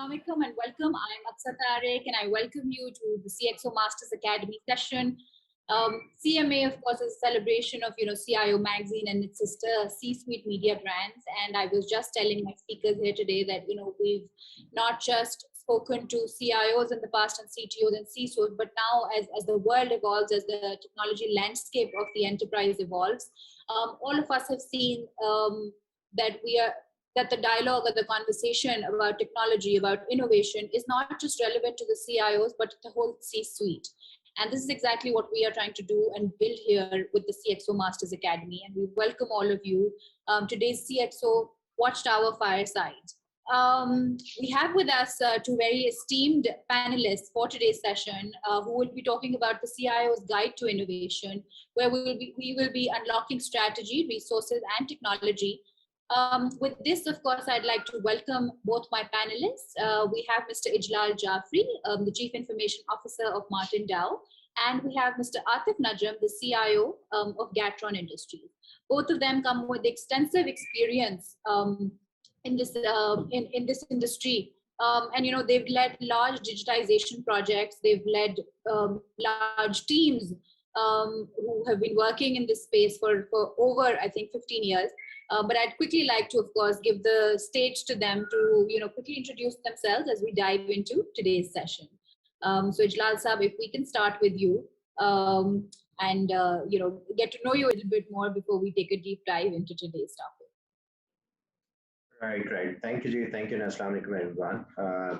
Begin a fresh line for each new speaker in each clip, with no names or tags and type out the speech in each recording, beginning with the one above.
Assalamualaikum and welcome. I'm Aksar Tariq and I welcome you to the CXO Masters Academy session. CMA, of course, is a celebration of CIO magazine and its sister C-suite media brands. And I was just telling my speakers here today that we've not just spoken to CIOs in the past and CTOs and CISOs, but now as the world evolves, as the technology landscape of the enterprise evolves, all of us have seen that the dialogue or the conversation about technology, about innovation is not just relevant to the CIOs, but the whole C-suite. And this is exactly what we are trying to do and build here with the CXO Masters Academy. And we welcome all of you. Today's CXO Watchtower Fireside. We have with us two very esteemed panelists for today's session who will be talking about the CIO's Guide to Innovation, where we will be unlocking strategy, resources, and technology. With this, of course, I'd like to welcome both my panelists. We have Mr. Ijlal Jafri, the Chief Information Officer of Martin Dow, and we have Mr. Atif Najam, the CIO of Gatron Industries. Both of them come with extensive experience in this industry, and they've led large digitization projects. They've led large teams who have been working in this space for over, I think, 15 years. But I'd quickly like to, of course, give the stage to them to, quickly introduce themselves as we dive into today's session. So Ijlal Saab, if we can start with you and, get to know you a little bit more before we take a deep dive into today's topic.
Right. Thank you, Jay. Thank you, and Assalamu alaikum, everyone.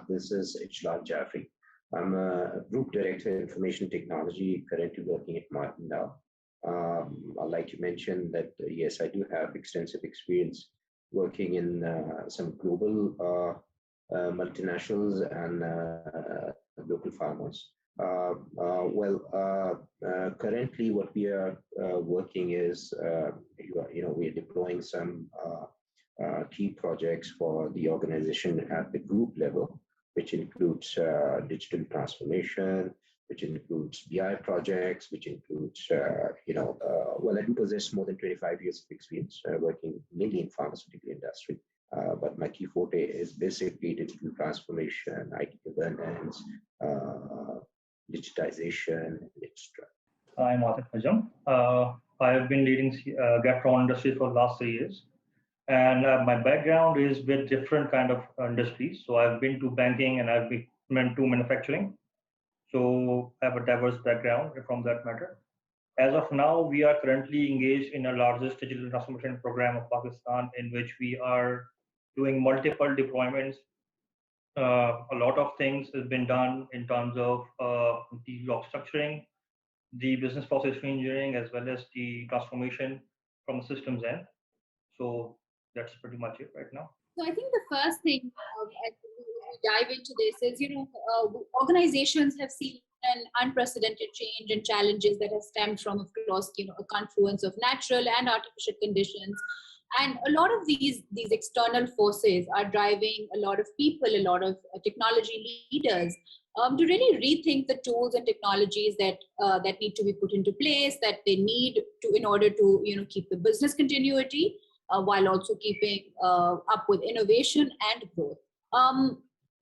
This is Ijlal Jafri. I'm a Group Director of Information Technology, currently working at Martin Dow. I'd like to mention that, yes, I do have extensive experience working in some global multinationals and local farmers. Currently what we are working is, we're deploying some key projects for the organization at the group level, which includes digital transformation, which includes BI projects, which includes, I do possess more than 25 years of experience working mainly in pharmaceutical industry. But my key forte is basically digital transformation, IT governance, digitization, etc.
I'm Atif Najam. I have been leading Gatron Industries for the last 3 years. And my background is with different kind of industries. So I've been to banking and I've been to manufacturing. So I have a diverse background from that matter. As of now, we are currently engaged in the largest digital transformation program of Pakistan, in which we are doing multiple deployments. A lot of things has been done in terms of the log structuring, the business process engineering, as well as the transformation from the systems end. So that's pretty much it right now.
So I think the first thing as we dive into this is, organizations have seen an unprecedented change and challenges that have stemmed from, of course, a confluence of natural and artificial conditions. And a lot of these external forces are driving a lot of people, a lot of technology leaders to really rethink the tools and technologies that need to be put into place, that they need to in order to keep the business continuity while also keeping up with innovation and growth.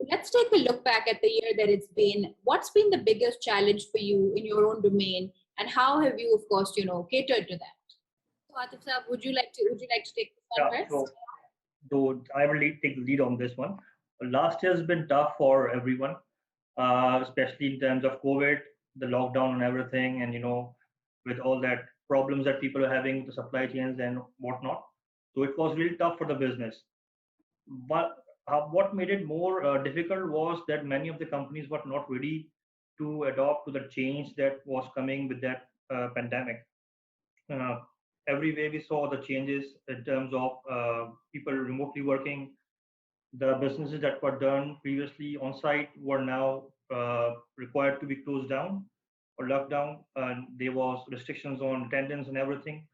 Let's take a look back at the year that it's been. What's been the biggest challenge for you in your own domain, and how have you, of course, catered to that? So, Atif Saab, would you like to take this one first?
So I will take the lead on this one. Last year has been tough for everyone, especially in terms of COVID, the lockdown and everything, and with all that problems that people are having with the supply chains and whatnot. So it was really tough for the business. But what made it more difficult was that many of the companies were not ready to adopt to the change that was coming with that pandemic. Everywhere we saw the changes in terms of people remotely working. The businesses that were done previously on site were now required to be closed down or locked down, and there was restrictions on attendance and everything.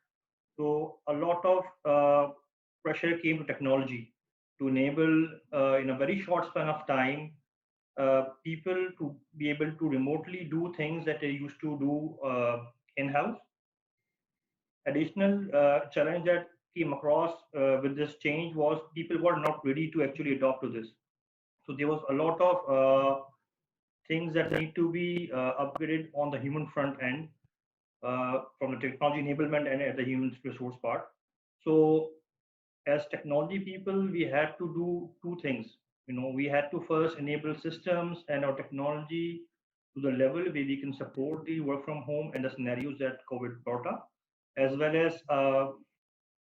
So a lot of pressure came to technology to enable, in a very short span of time, people to be able to remotely do things that they used to do in-house. Additional challenge that came across with this change was people were not ready to actually adopt to this. So there was a lot of things that need to be upgraded on the human front end, from the technology enablement and at the human resource part. So as technology people, we had to do two things. We had to first enable systems and our technology to the level where we can support the work from home and the scenarios that COVID brought up, as well as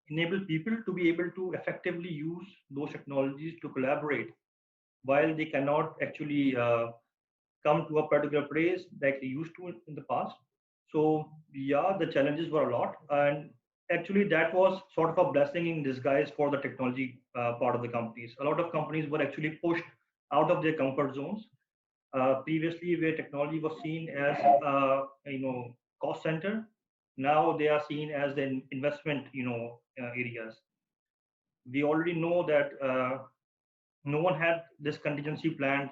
enable people to be able to effectively use those technologies to collaborate while they cannot actually come to a particular place like they used to in the past. So yeah, the challenges were a lot, and actually that was sort of a blessing in disguise for the technology part of the companies. A lot of companies were actually pushed out of their comfort zones. Previously, where technology was seen as cost center, now they are seen as the investment areas. We already know that no one had this contingency planned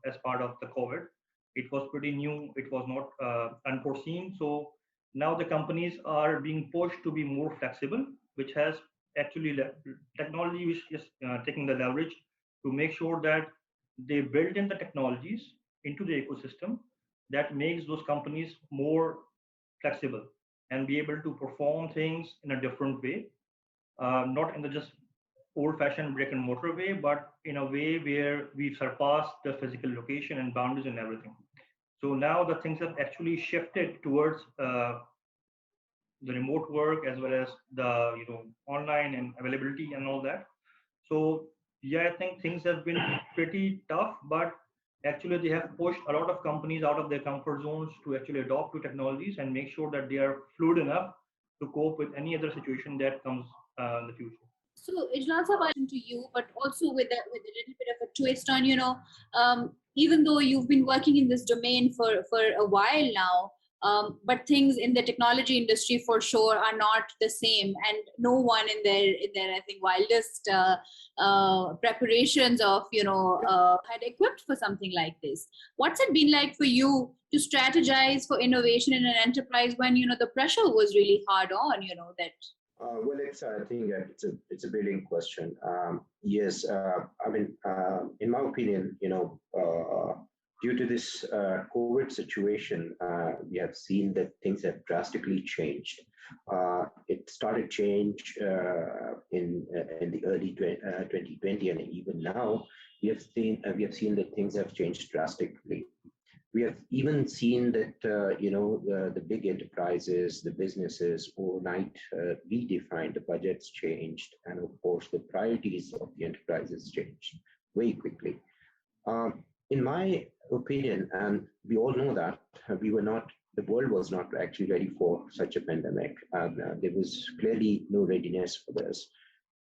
as part of the COVID. It was pretty new. It was not unforeseen. So now the companies are being pushed to be more flexible, which has actually technology which is taking the leverage to make sure that they build in the technologies into the ecosystem that makes those companies more flexible and be able to perform things in a different way, not in the just old-fashioned brick and mortar way, but in a way where we've surpassed the physical location and boundaries and everything. So now the things have actually shifted towards the remote work as well as the online and availability and all that. So yeah, I think things have been pretty tough, but actually they have pushed a lot of companies out of their comfort zones to actually adopt to technologies and make sure that they are fluid enough to cope with any other situation that comes in the future.
So Ijlal sir, to you, but also with a little bit of a twist on, even though you've been working in this domain for a while now, but things in the technology industry for sure are not the same, and no one in their I think wildest preparations of had equipped for something like this. What's it been like for you to strategize for innovation in an enterprise when the pressure was really hard on that?
Well, I think it's a brilliant question. Yes, I mean, in my opinion, due to this COVID situation, we have seen that things have drastically changed. It started change in the early 2020, and even now we have seen that things have changed drastically. We have even seen that the big enterprises, the businesses overnight redefined, the budgets changed, and of course the priorities of the enterprises changed very quickly. In my opinion, and we all know that the world was not actually ready for such a pandemic, and there was clearly no readiness for this.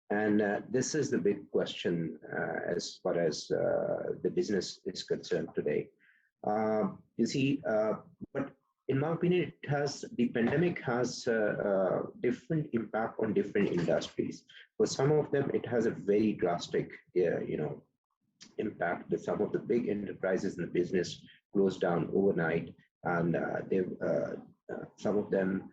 And this is the big question as far as the business is concerned today. You see, but in my opinion, the pandemic has different impact on different industries. For some of them, it has a very drastic, impact. That some of the big enterprises in the business closed down overnight, and some of them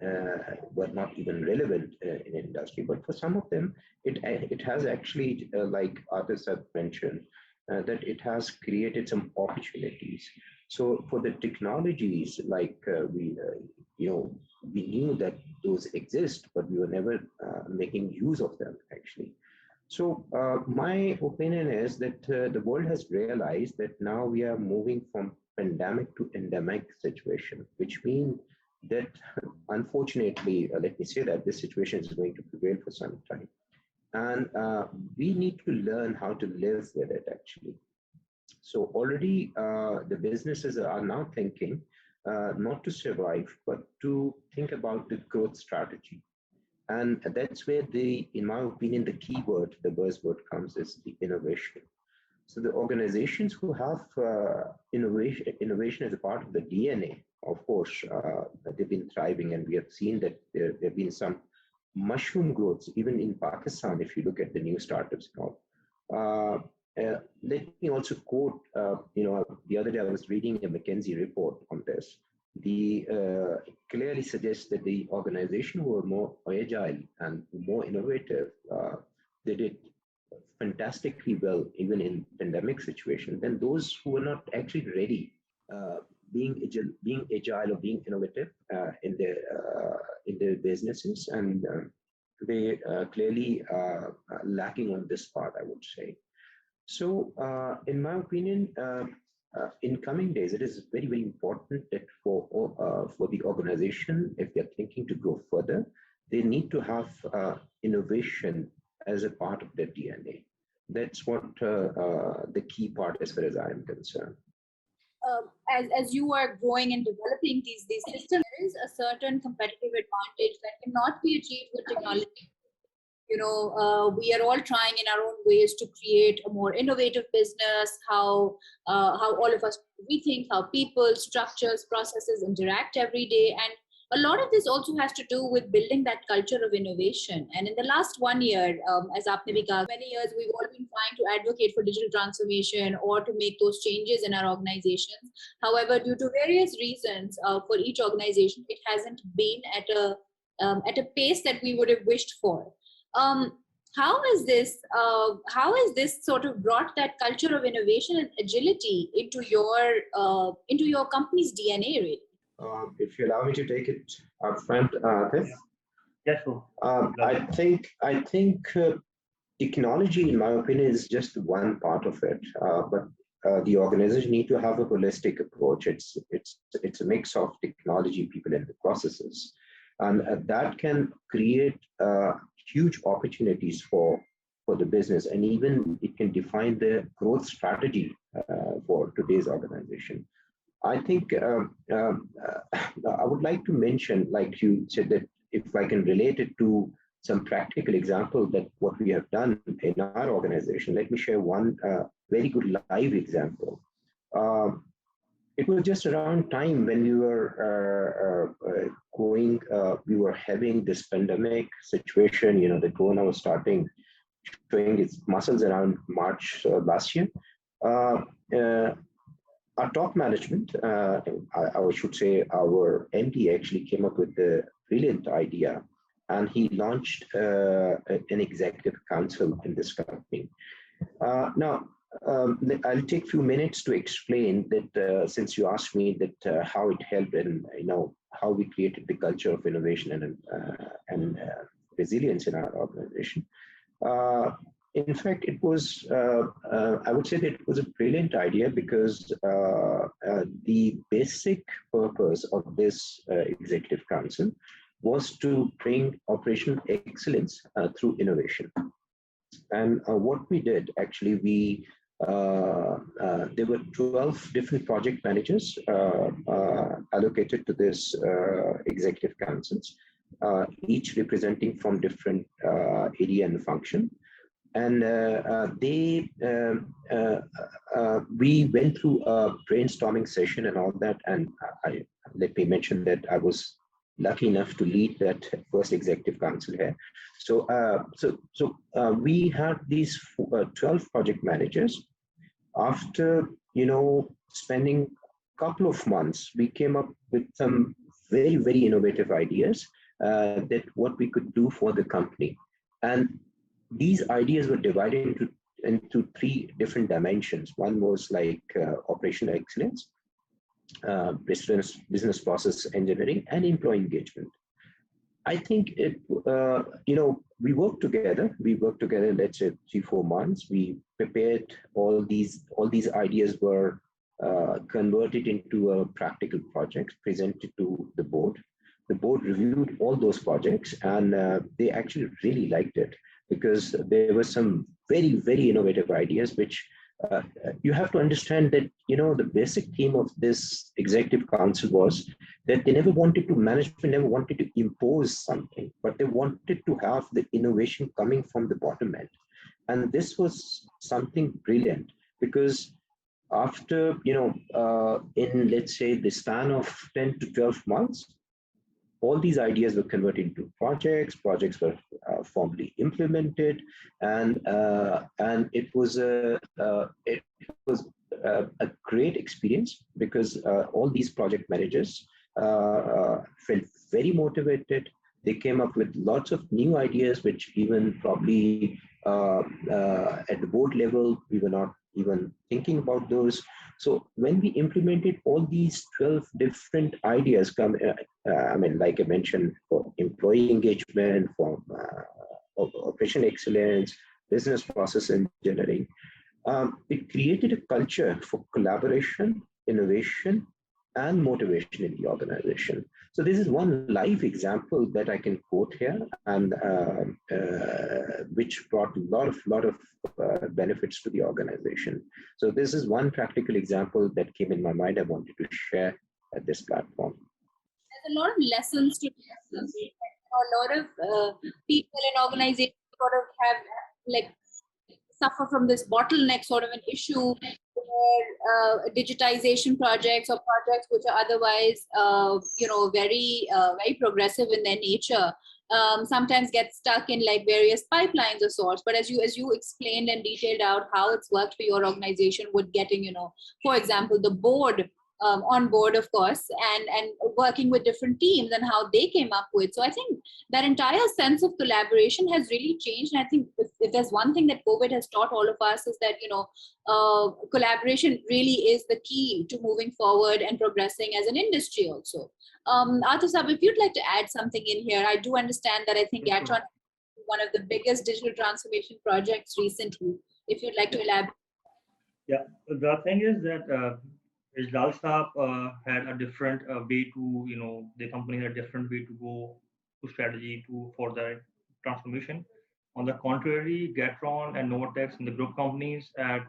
were not even relevant in industry. But for some of them, it has actually, like others have mentioned, that it has created some opportunities. So for the technologies, like we knew that those exist, but we were never making use of them actually. So my opinion is that the world has realized that now we are moving from pandemic to endemic situation, which means that unfortunately, let me say that this situation is going to prevail for some time. And we need to learn how to live with it actually. So already the businesses are now thinking not to survive, but to think about the growth strategy. And that's where in my opinion, the keyword, the buzzword comes is the innovation. So the organizations who have innovation as a part of the DNA, of course, they've been thriving, and we have seen that there have been some mushroom growths, even in Pakistan, if you look at the new startups now. Let me also quote, the other day I was reading a McKinsey report on this. Clearly suggests that the organization who are more agile and more innovative, they did fantastically well, even in pandemic situation, then those who are not actually ready, being agile or being innovative in their businesses, and they clearly lacking on this part, I would say. So, in my opinion, in coming days, it is very, very important that for the organization, if they're thinking to go further, they need to have innovation as a part of their DNA. That's what the key part, as far as I am concerned.
As you are growing and developing these systems, there is a certain competitive advantage that cannot be achieved with technology. We are all trying in our own ways to create a more innovative business, how all of us rethink how people, structures, processes interact every day. And a lot of this also has to do with building that culture of innovation. And in the last 1 year, as Aapne bhi kaha, many years we've all been trying to advocate for digital transformation or to make those changes in our organizations. However, due to various reasons for each organization, it hasn't been at a pace that we would have wished for. How is this sort of brought that culture of innovation and agility into your company's DNA, really?
If you allow me to take it up front, Atif.
Yes, sure.
I think technology, in my opinion, is just one part of it. But the organization need to have a holistic approach. It's a mix of technology, people, and the processes, and that can create huge opportunities for the business, and even it can define the growth strategy for today's organization. I think I would like to mention, like you said, that if I can relate it to some practical example that what we have done in our organization, let me share one very good live example. It was just around time when we were we were having this pandemic situation, the corona was starting showing its muscles around March last year. Our top management, I should say our MD, actually came up with a brilliant idea, and he launched an executive council in this company. Now, I'll take a few minutes to explain that since you asked me that how it helped and how we created the culture of innovation and resilience in our organization. In fact, it was, I would say that it was a brilliant idea because the basic purpose of this executive council was to bring operational excellence through innovation. And what we did, actually, there were 12 different project managers allocated to this executive councils, each representing from different area and function. And we went through a brainstorming session and all that. And let me mention that I was lucky enough to lead that first executive council here. So, we had these 12 project managers. After spending a couple of months, we came up with some very, very innovative ideas that what we could do for the company. And these ideas were divided into three different dimensions. One was like operational excellence, business process engineering, and employee engagement. I think we worked together. Let's say 3-4 months. We prepared all these ideas were converted into practical projects presented to the board. The board reviewed all those projects, and they actually really liked it because there were some very, very innovative ideas, which you have to understand that, the basic theme of this executive council was that management never wanted to impose something, but they wanted to have the innovation coming from the bottom end. And this was something brilliant because after, in let's say the span of 10 to 12 months, all these ideas were converted into projects. Projects were formally implemented, and it was a great experience because all these project managers felt very motivated. They came up with lots of new ideas, which even probably At the board level, we were not even thinking about those. So when we implemented all these 12 different ideas, I mean, like I mentioned, for employee engagement, for operation excellence, business process engineering, it created a culture for collaboration, innovation, and motivation in the organization. So this is one live example that I can quote here, and which brought a lot of benefits to the organization. So this is one practical example that came in my mind. I wanted to share at this platform.
There's a lot of lessons to learn. A lot of people in organizations sort of have like suffer from this bottleneck sort of an issue where digitization projects or projects which are otherwise very progressive in their nature sometimes get stuck in like various pipelines of sorts. But as you explained and detailed out how it's worked for your organization with getting, for example, the board on board, of course, and working with different teams and how they came up with. So I think that entire sense of collaboration has really changed. And I think if there's one thing that COVID has taught all of us is that, collaboration really is the key to moving forward and progressing as an industry also. Atif Sahab, if you'd like to add something in here, I do understand that I think Gatron is one of the biggest digital transformation projects recently. If you'd like to elaborate.
Yeah, the thing is that Ijlal Sahab had a different way to, the company had a different way to go to strategy for the transformation. On the contrary, Gatron and Novatex and the group companies at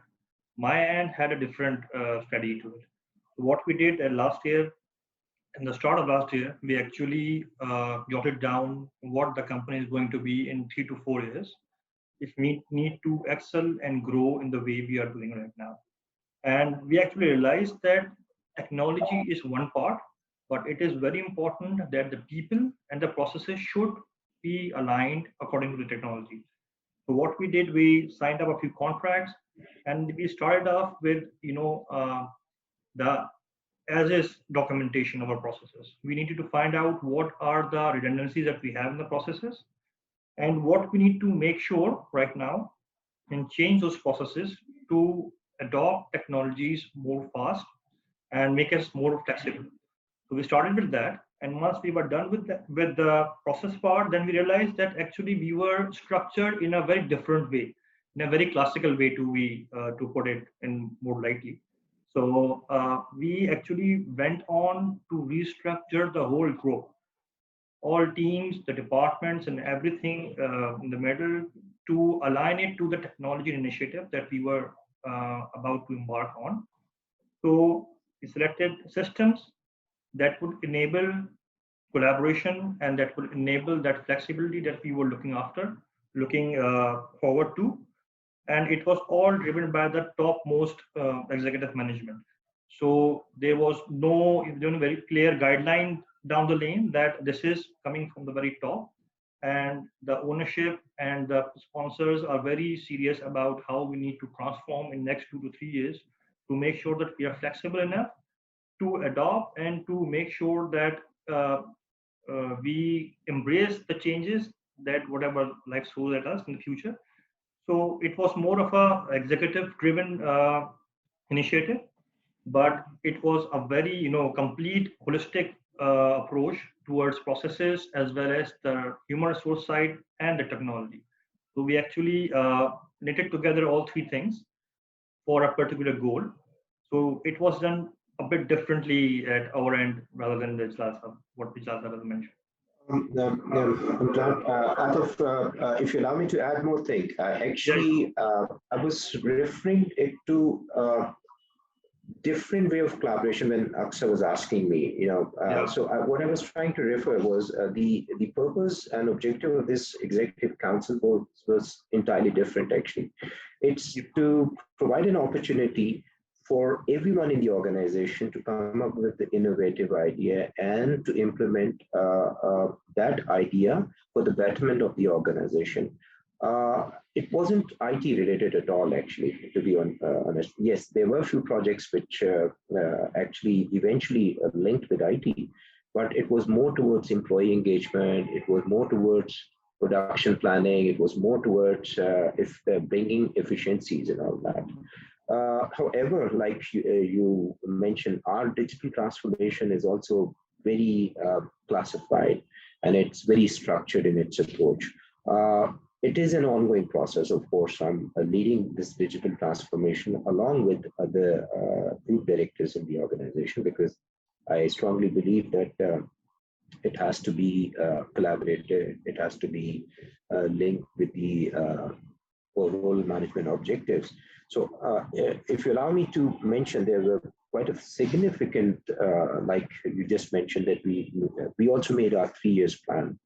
my end had a different strategy to it. So what we did last year, in the start of last year, we actually jotted down what the company is going to be in 3 to 4 years if we need to excel and grow in the way we are doing right now. And we actually realized that technology is one part, but it is very important that the people and the processes should be aligned according to the technology. So what we did, we signed up a few contracts, and we started off with the as is documentation of our processes. We needed to find out what are the redundancies that we have in the processes and what we need to make sure right now and change those processes to adopt technologies more fast and make us more flexible. So we started with that, and once we were done with the process part, then we realized that actually we were structured in a very different way, in a very classical way to put it in more lightly. So we actually went on to restructure the whole group, all teams, the departments, and everything in the middle to align it to the technology initiative that we were about to embark on. So we selected systems that would enable collaboration and that would enable that flexibility that we were looking forward to. And it was all driven by the topmost executive management. So there was no very clear guideline down the lane that this is coming from the very top, and the ownership and the sponsors are very serious about how we need to transform in next 2 to 3 years to make sure that we are flexible enough to adopt and to make sure that we embrace the changes that whatever life throws at us in the future. So it was more of a executive driven initiative, but it was a very complete holistic approach towards processes as well as the human resource side and the technology. So we actually knitted together all three things for a particular goal. So it was done a bit differently at our end rather than what Ijlal has mentioned.
Atif, if you allow me to add more thing, actually, I was referring it to different way of collaboration when Aksa was asking me, So what I was trying to refer was the purpose and objective of this executive council board was entirely different. Actually, it's to provide an opportunity for everyone in the organization to come up with the innovative idea and to implement that idea for the betterment of the organization. It wasn't IT related at all, actually, to be honest. Yes, there were a few projects which actually eventually linked with IT, but it was more towards employee engagement. It was more towards production planning. It was more towards if bringing efficiencies and all that. However, like you mentioned, our digital transformation is also very classified, and it's very structured in its approach. It is an ongoing process, of course. I'm leading this digital transformation along with other group directors in the organization, because I strongly believe that it has to be collaborated. It has to be linked with the overall management objectives. So if you allow me to mention, there were quite a significant, like you just mentioned, that we also made our 3 years plan.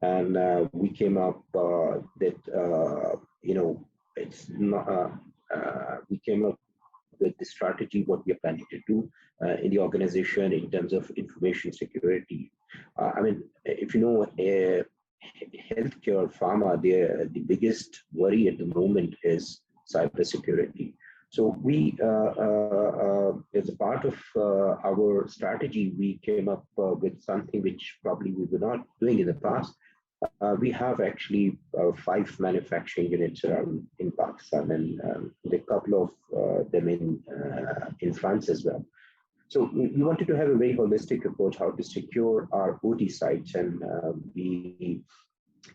And we came up that, it's not, we came up with the strategy, what we are planning to do in the organization in terms of information security. I mean, if you know, healthcare, pharma, the biggest worry at the moment is cybersecurity. So we, as a part of our strategy, we came up with something which probably we were not doing in the past. We have actually 5 manufacturing units in Pakistan, and a couple of them in France as well. So we wanted to have a very holistic approach how to secure our OT sites, and we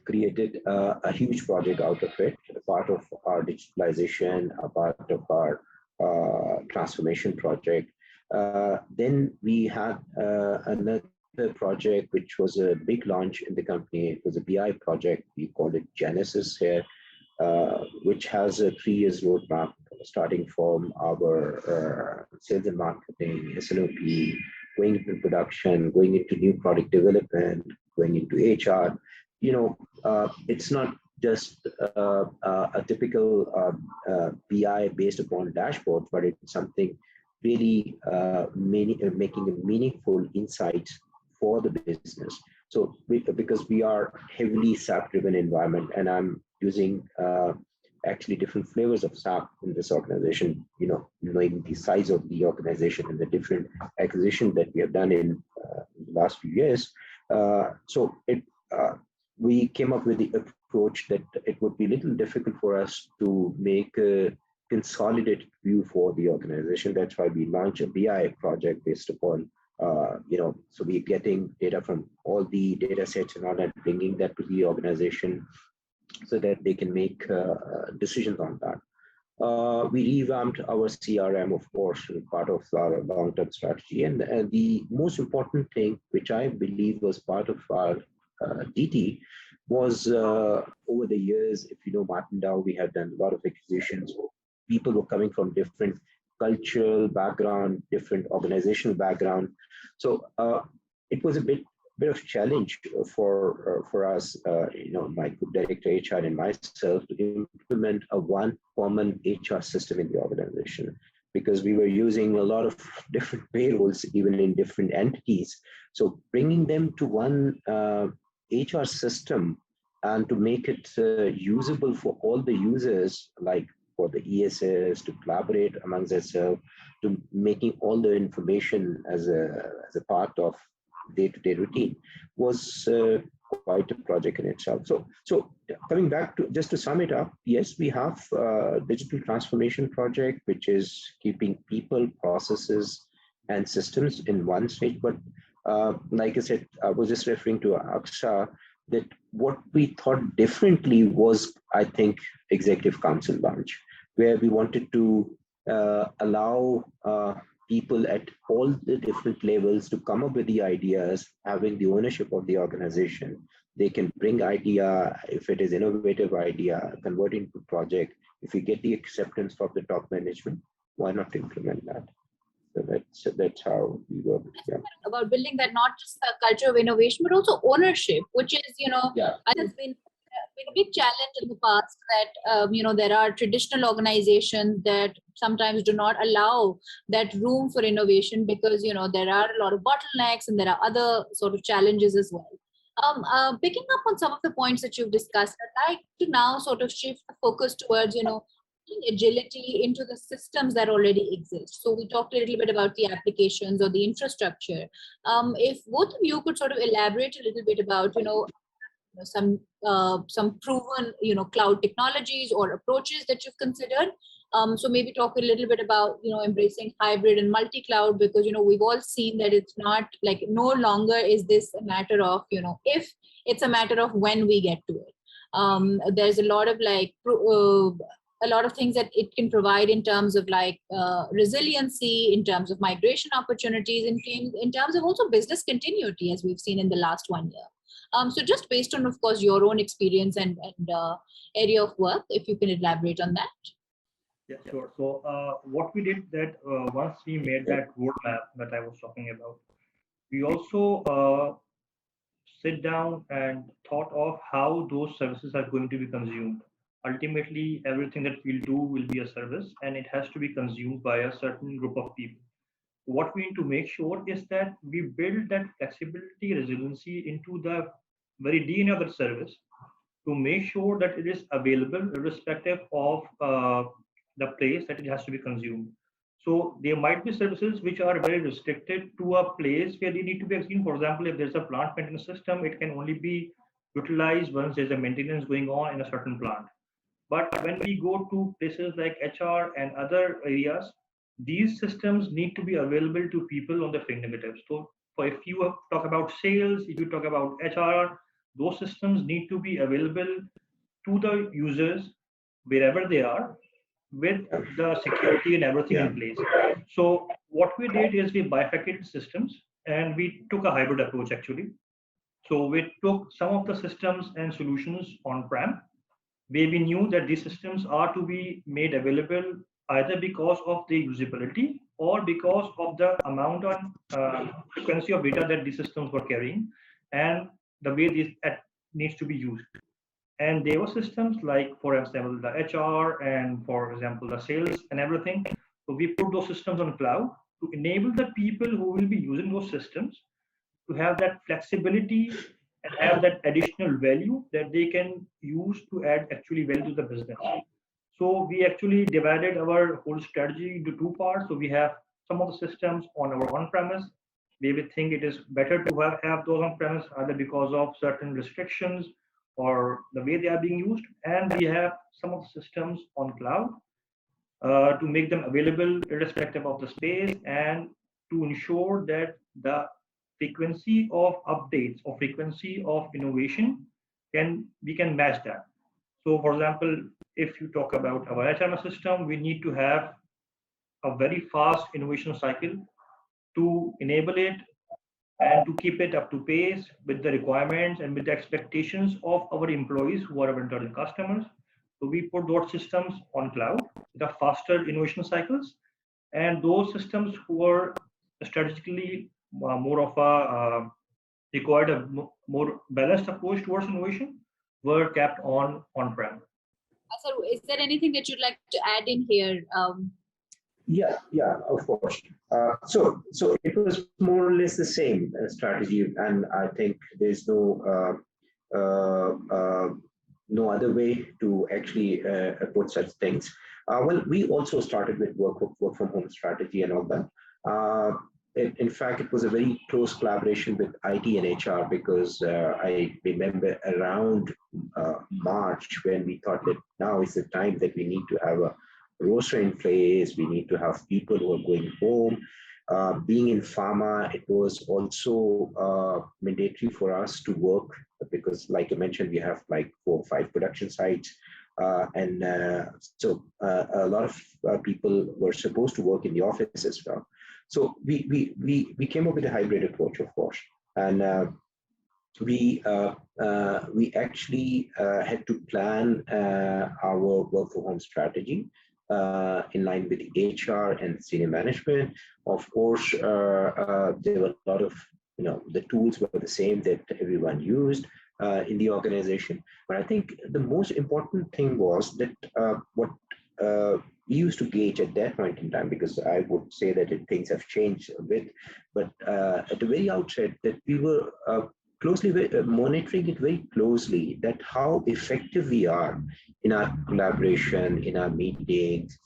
created a huge project out of it, a part of our digitalization, a part of our transformation project. Then we had another project, which was a big launch in the company. It was a BI project. We called it Genesis here, which has a 3 years roadmap, starting from our sales and marketing, SNOP, going into production, going into new product development, going into HR. It's not just a typical BI based upon dashboard, but it's something really making a meaningful insights for the business. So because we are heavily SAP-driven environment, and I'm using actually different flavors of SAP in this organization, knowing the size of the organization and the different acquisitions that we have done in the last few years. We came up with the approach that it would be a little difficult for us to make a consolidated view for the organization. That's why we launched a BI project based upon, so we're getting data from all the data sets and all that, bringing that to the organization so that they can make decisions on that. We revamped our CRM, of course, as part of our long-term strategy. And the most important thing, which I believe was part of our DT, was over the years, if you know Martin Dow, we have done a lot of acquisitions. People were coming from different cultural background, different organizational background. So it was a bit of challenge for us, my group director HR and myself, to implement a one common HR system in the organization, because we were using a lot of different payrolls, even in different entities. So bringing them to one HR system and to make it usable for all the users, like for the ESS to collaborate amongst themselves, to making all the information as a part of day-to-day routine, was quite a project in itself. So coming back to, just to sum it up, yes, we have a digital transformation project, which is keeping people, processes, and systems in one stage. But like I said, I was just referring to Aksha, that what we thought differently was, I think, Executive Council launch, where we wanted to allow people at all the different levels to come up with the ideas, having the ownership of the organization. They can bring idea, if it is innovative idea, convert into project. If we get the acceptance from the top management, why not implement that? So that's how we work. Yeah.
About building that, not just a culture of innovation, but also ownership, which is, has been a big challenge in the past, that there are traditional organizations that sometimes do not allow that room for innovation, because there are a lot of bottlenecks and there are other sort of challenges as well. Picking up on some of the points that you've discussed, I'd like to now sort of shift the focus towards agility into the systems that already exist. So we talked a little bit about the applications or the infrastructure. If both of you could sort of elaborate a little bit about some proven cloud technologies or approaches that you've considered. So maybe talk a little bit about embracing hybrid and multi-cloud, because we've all seen that it's not like, no longer is this a matter of if, it's a matter of when we get to it. There's a lot of a lot of things that it can provide in terms of resiliency, in terms of migration opportunities, in terms of also business continuity, as we've seen in the last 1 year. So just based on, of course, your own experience and area of work, if you can elaborate on that.
Yeah, sure. So what we did that once we made that roadmap that I was talking about, we also sit down and thought of how those services are going to be consumed. Ultimately, everything that we'll do will be a service, and it has to be consumed by a certain group of people. What we need to make sure is that we build that flexibility, resiliency into the very DNA of the service, to make sure that it is available irrespective of the place that it has to be consumed. So there might be services which are very restricted to a place where they need to be consumed. For example, if there's a plant maintenance system, it can only be utilized once there's a maintenance going on in a certain plant. But when we go to places like HR and other areas, these systems need to be available to people on their fingertips. So if you talk about sales, if you talk about HR, those systems need to be available to the users wherever they are, with the security and everything in place. So what we did is we bifurcated systems, and we took a hybrid approach actually. So we took some of the systems and solutions on-prem, where we knew that these systems are to be made available either because of the usability or because of the amount of frequency of data that these systems were carrying and the way this needs to be used. And there were systems like, for example, the HR and, for example, the sales and everything. So we put those systems on cloud to enable the people who will be using those systems to have that flexibility and have that additional value that they can use to add actually value to the business. So we actually divided our whole strategy into two parts. So we have some of the systems on our on-premise. We think it is better to have those on-premise either because of certain restrictions or the way they are being used. And we have some of the systems on cloud to make them available irrespective of the space, and to ensure that the frequency of updates or frequency of innovation we can match that. So for example, if you talk about our HMS system, we need to have a very fast innovation cycle to enable it and to keep it up to pace with the requirements and with the expectations of our employees who are our internal customers. So we put those systems on cloud, the faster innovation cycles, and those systems who are strategically more of a required a more balanced approach towards innovation were kept on-prem.
So is there anything that you'd like to add in here?
Yeah, of course. So it was more or less the same strategy, and I think there's no other way to actually put such things. Well, we also started with work from home strategy and all that. In fact, it was a very close collaboration with IT and HR, because I remember around March when we thought that now is the time that we need to have a roster in place, we need to have people who are going home. Being in pharma, it was also mandatory for us to work, because like I mentioned, we have like 4 or 5 production sites. So a lot of people were supposed to work in the office as well. So we came up with a hybrid approach, of course, and we actually had to plan our work from home strategy in line with the HR and senior management. Of course, there were a lot of, the tools were the same that everyone used in the organization. But I think the most important thing was that what we used to gauge at that point in time, because I would say that things have changed a bit, but at the very outset, that we were closely monitoring it very closely, that how effective we are in our collaboration, in our meetings.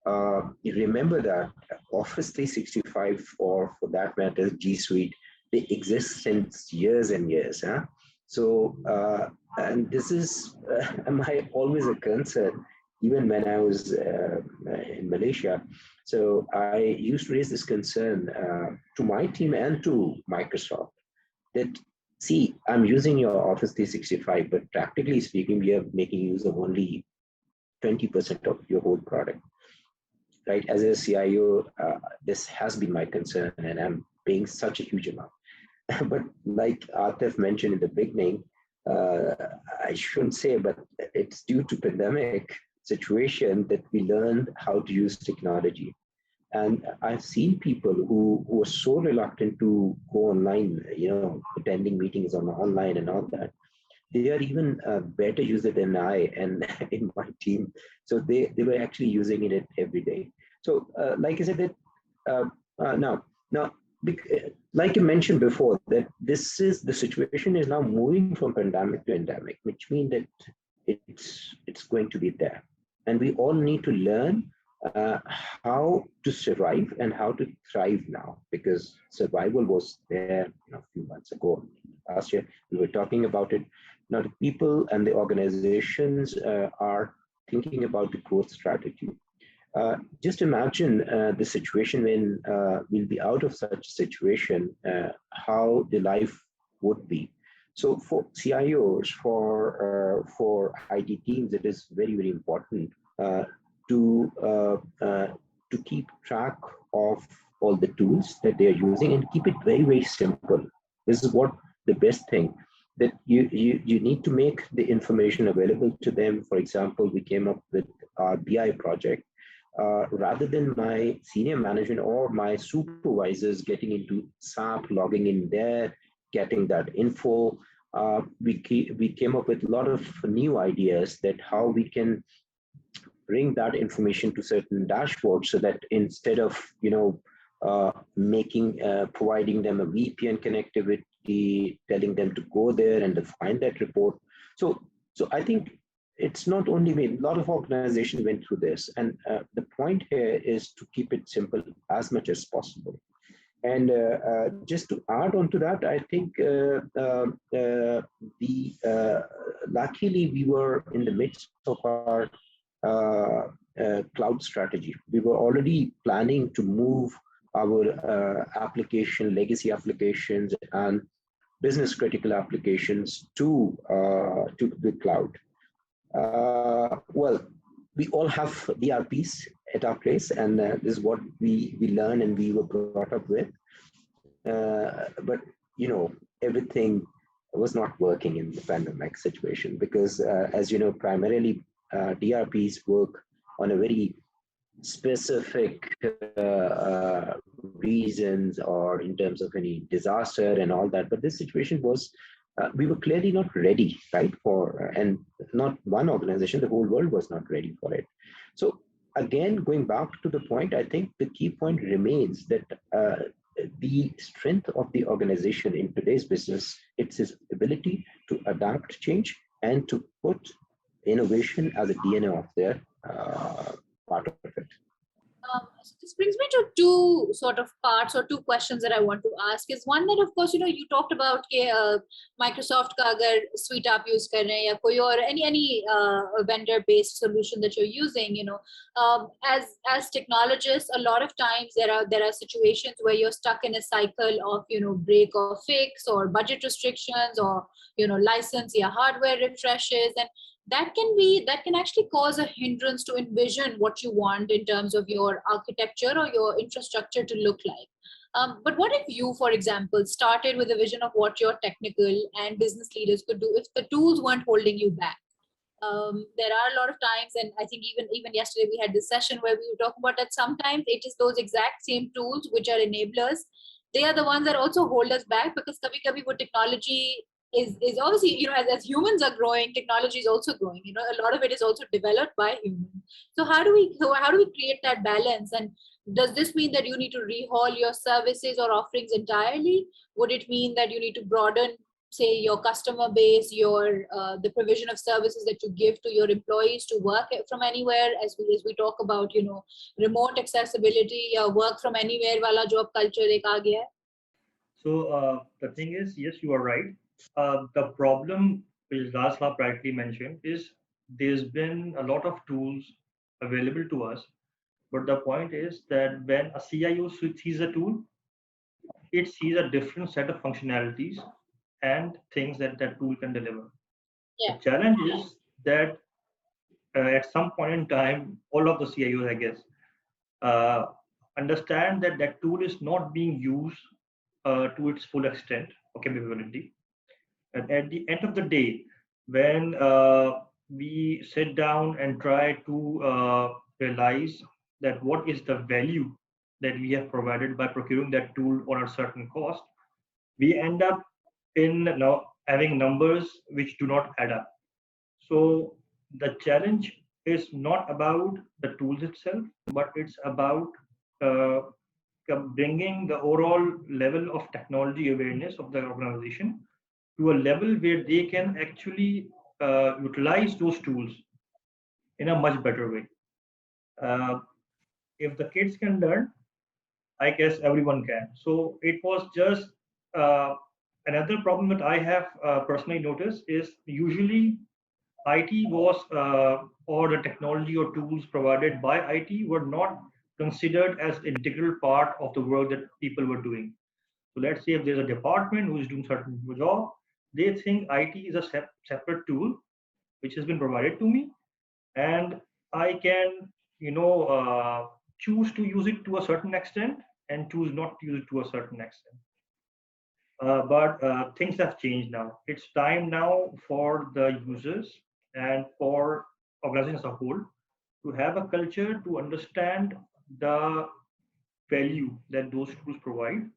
You remember that Office 365, or for that matter, G Suite, they exist since years and years. Huh? So, and this is always a concern, even when I was in Malaysia. So I used to raise this concern to my team and to Microsoft that, see, I'm using your Office 365, but practically speaking, we are making use of only 20% of your whole product, right? As a CIO, this has been my concern, and I'm paying such a huge amount. But like Atif mentioned in the beginning, uh, I shouldn't say, but it's due to pandemic situation that we learned how to use technology. And I've seen people who are so reluctant to go online, attending meetings on online and all that. They are even a better user than I and in my team. So they were actually using it every day. So like I said, that uh, now, like you mentioned before, that this is the situation is now moving from pandemic to endemic, which means that it's going to be there, and we all need to learn how to survive and how to thrive now, because survival was there a few months ago. Last year we were talking about it. Now the people and the organizations are thinking about the growth strategy. Just imagine the situation when we'll be out of such a situation, how the life would be. So for CIOs, for IT teams, it is very, very important to to keep track of all the tools that they are using and keep it very, very simple. This is what the best thing, that you need to make the information available to them. For example, we came up with our BI project. Rather than my senior management or my supervisors getting into SAP, logging in there, getting that info, we came up with a lot of new ideas that how we can bring that information to certain dashboards, so that instead of providing them a VPN connectivity, telling them to go there and to find that report. So I think it's not only me, a lot of organizations went through this, and the point here is to keep it simple as much as possible. And just to add on to that, I think luckily we were in the midst of our cloud strategy. We were already planning to move our legacy applications and business critical applications to the cloud. Well, we all have DRPs at our place, and this is what we learn and we were brought up with. But everything was not working in the pandemic situation, because as you know, primarily DRPs work on a very specific reasons, or in terms of any disaster and all that. But this situation was, we were clearly not ready, right? And not one organization, the whole world was not ready for it. So again, going back to the point, I think the key point remains that the strength of the organization in today's business, it's its ability to adapt change and to put innovation as a DNA of their part of it.
So this brings me to two sort of parts or two questions that I want to ask. Is one that, of course, you talked about Microsoft ka agar suite aap use kar rahe hain, ya koi aur any vendor based solution that you're using, as technologists, a lot of times there are situations where you're stuck in a cycle of break or fix, or budget restrictions, or license ya hardware refreshes, and that can actually cause a hindrance to envision what you want in terms of your architecture or your infrastructure to look like. But what if you, for example, started with a vision of what your technical and business leaders could do if the tools weren't holding you back? There are a lot of times, and I think even yesterday we had this session where we were talking about that sometimes it is those exact same tools which are enablers. They are the ones that also hold us back, because kabhi wo technology is obviously, as humans are growing, technology is also growing. A lot of it is also developed by humans. So how do we create that balance? And does this mean that you need to rehaul your services or offerings entirely? Would it mean that you need to broaden, say, your customer base, the provision of services that you give to your employees to work from anywhere, as we talk about remote accessibility, work from anywhere wala job culture ek aa gaya hai?
So the thing is, yes, you are right. The problem, which Ijlal rightly mentioned, is there's been a lot of tools available to us. But the point is that when a CIO sees a tool, it sees a different set of functionalities and things that that tool can deliver. The
Yeah.
challenge is that at some point in time, all of the CIOs, I guess, uh, understand that that tool is not being used to its full extent or capability. And at the end of the day, when we sit down and try to realize that what is the value that we have provided by procuring that tool on a certain cost, we end up in now having numbers which do not add up. So the challenge is not about the tools itself, but it's about uh, bringing the overall level of technology awareness of the organization to a level where they can actually utilize those tools in a much better way. Uh, if the kids can learn, I guess everyone can. So it was just uh, another problem that I have personally noticed is usually IT was or the technology or tools provided by IT were not considered as integral part of the work that people were doing. So let's say if there's a department who is doing certain job, they think IT is a separate tool which has been provided to me, and I can, choose to use it to a certain extent and choose not to use it to a certain extent. But things have changed now. It's time now for the users and for organizations as a whole to have a culture to understand the value that those tools provide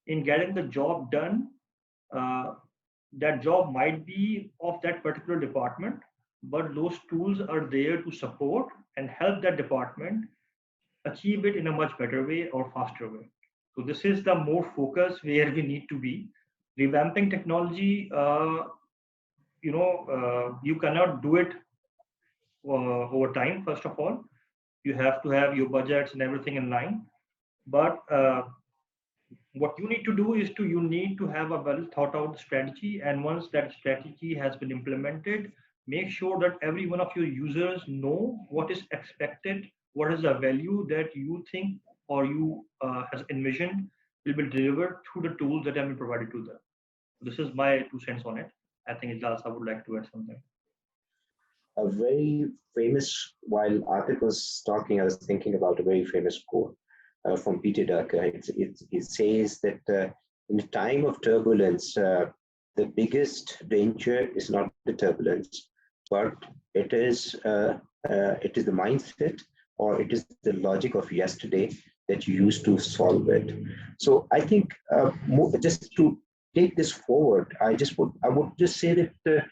in getting the job done. uh, that job might be of that particular department, but those tools are there to support and help that department achieve it in a much better way or faster way. So this is the more focus where we need to be. Revamping technology, you cannot do it over time. First of all, you have to have your budgets and everything in line. But what you need to do is you need to have a well thought out strategy, and once that strategy has been implemented, make sure that every one of your users know what is expected, what is the value that you think or you has envisioned will be delivered through the tools that have been provided to them. This is my 2 cents on it. I think Ijlal would like to add something.
A very famous, while Atif was talking, I was thinking about a very famous quote from Peter Drucker. It says that in a time of turbulence, the biggest danger is not the turbulence, but it is the mindset or it is the logic of yesterday that you use to solve it. So I think just to take this forward, I would just say that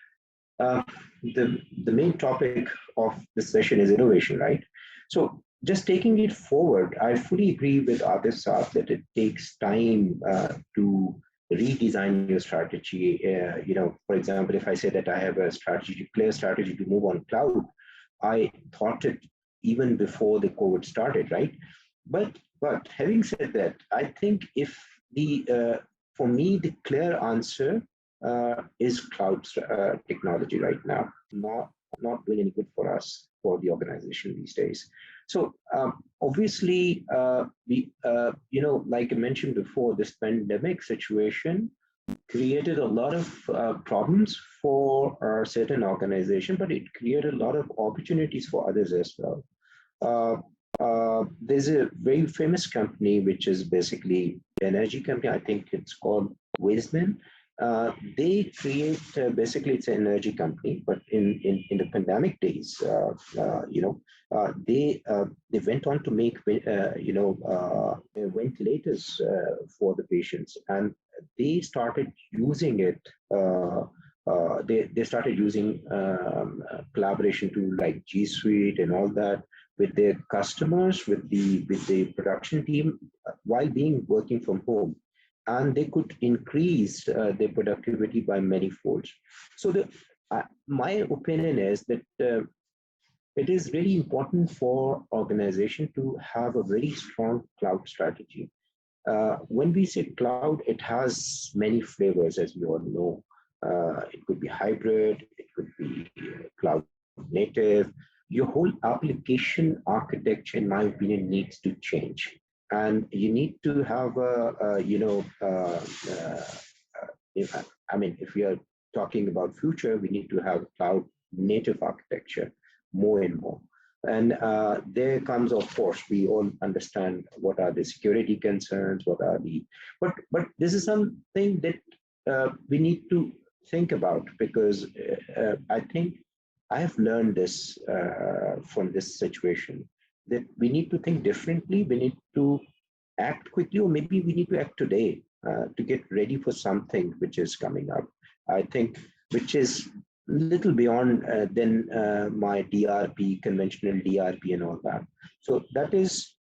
uh, the main topic of this session is innovation, right? So just taking it forward, I fully agree with Atif Saab that it takes time to redesign your strategy. For example, if I say that I have a clear strategy to move on cloud, I thought it even before the COVID started, right? But having said that, I think if for me the clear answer is cloud technology right now, not doing any good for us, for the organization these days. So obviously, like I mentioned before, this pandemic situation created a lot of problems for certain organization, but it created a lot of opportunities for others as well. Uh, there's a very famous company which is basically energy company. I think it's called Wisman. They create basically it's an energy company, but in the pandemic days, they went on to make ventilators for the patients, and they started using it. They started using collaboration tool like G Suite and all that with their customers, with the production team, while being working from home, and they could increase their productivity by many folds. So my opinion is that it is really important for organization to have a very strong cloud strategy. When we say cloud, it has many flavors, as we all know. it could be hybrid, it could be cloud native. Your whole application architecture, in my opinion, needs to change. And you need to have if we are talking about future, we need to have cloud native architecture more and more. And there comes, of course, we all understand what are the security concerns, what are the, but this is something that we need to think about, because I think I have learned this from this situation, that we need to think differently. We need to act quickly, or maybe we need to act today to get ready for something which is coming up. I think, which is a little beyond than my DRP, conventional DRP and all that. So that is,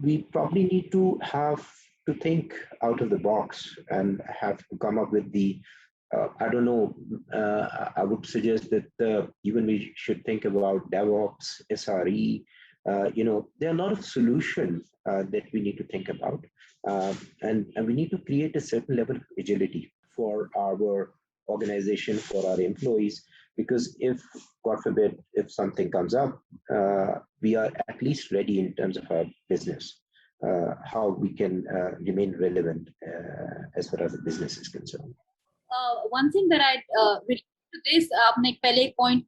we probably need to have to think out of the box and have to come up with the, I don't know, I would suggest that even we should think about DevOps, SRE. There are a lot of solutions that we need to think about. And we need to create a certain level of agility for our organization, for our employees, because if, God forbid, if something comes up, we are at least ready in terms of our business, how we can remain relevant as far as the business is concerned.
One thing that I'd relate to this, आपने एक पहले एक point